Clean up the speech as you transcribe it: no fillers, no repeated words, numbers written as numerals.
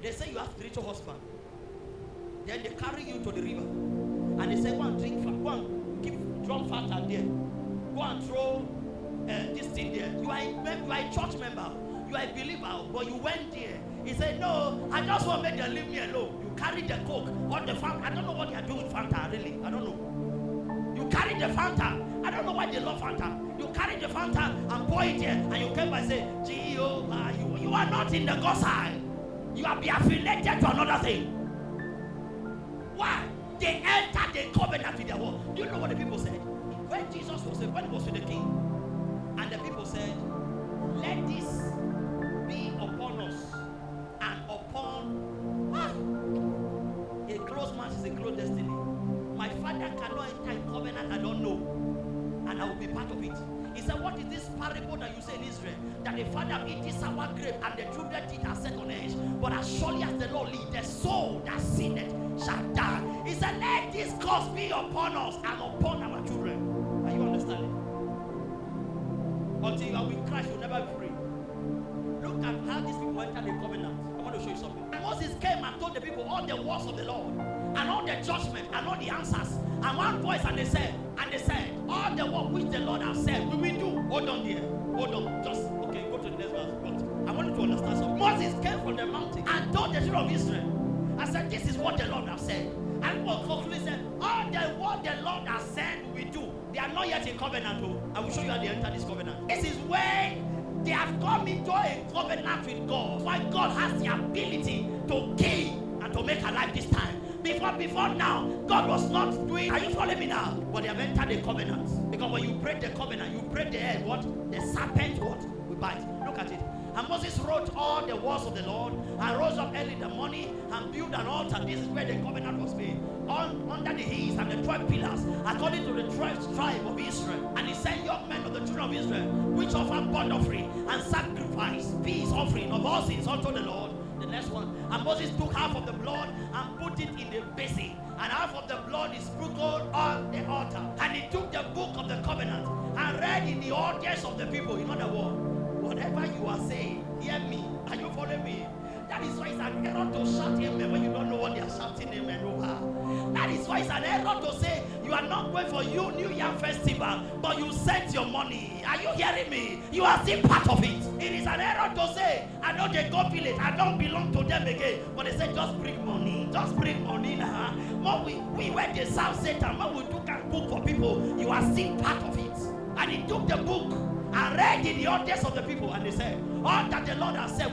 They say you have spiritual husband. Then they carry you to the river. And they say, go and drink fat. Go and keep drum fat out there. Go and throw this thing there. You are a church member. You are a believer. But you went there. He said, no, I just want to make them leave me alone. You carry the Coke or the Fanta. I don't know what they are doing with Fanta, really. I don't know. You carry the Fanta. I don't know why they love Fanta. You carry the Fanta and pour it here. And you came and say, Jehovah, you are not in the gospel. You are be affiliated to another thing. Why? They entered the covenant with their word. Do you know what the people said? When Jesus was when he was with the king, and the people said, let this be upon us and upon a close match is a close destiny. My father cannot enter a covenant I don't know, and I will be part of it. He said, what is this parable that you say in Israel? That the father eat sour grape and the children eat are set on edge. But as surely as the Lord leads, the soul that sinneth shall die. He said, let this curse be upon us and upon our children. Are you understanding? Until you are with Christ, you'll never be free. Look at how these people entered the covenant. I want to show you something. And Moses came and told the people all the words of the Lord, and all the judgment, and all the answers. And one voice, and they said, all the work which the Lord has said, we will do. Hold on there. Hold on. Just, okay, go to the next verse. But I want you to understand something. Moses came from the mountain and told the children of Israel, I said, this is what the Lord has said. And concluded said, all the what the Lord has said, we do. They are not yet in covenant. I will show you how they enter this covenant. This is when they have come into a covenant with God. Why God has the ability to kill and to make alive this time. Before now, God was not doing. Are you following me now? But they have entered the covenant. Because when you break the covenant, you break the head. What? The serpent what? We bite. Look at it. And Moses wrote all the words of the Lord and rose up early in the morning and built an altar. This is where the covenant was made. Under the hills and the 12 pillars, according to the 12 tribe of Israel. And he sent young men of the children of Israel, which offered burnt offering and sacrifice, peace offering of all sins unto the Lord. The next one. And Moses took half of the blood and put it in the basin, and half of the blood is sprinkled on the altar. And he took the book of the covenant and read in the audience of the people. In other words, whatever you are saying, hear me. Are you following me? That is why it's an error to shout amen when you don't know what they are shouting amen over. That is why it's an error to say you are not going for New Year festival, but you sent your money. Are you hearing me? You are still part of it. It is an error to say, I know they go village, I don't belong to them again. But they say, just bring money. Just bring money now. We went to South Satan. When we took a book for people, you are still part of it. And he took the book and read in the audience of the people, and they said, all that the Lord has said,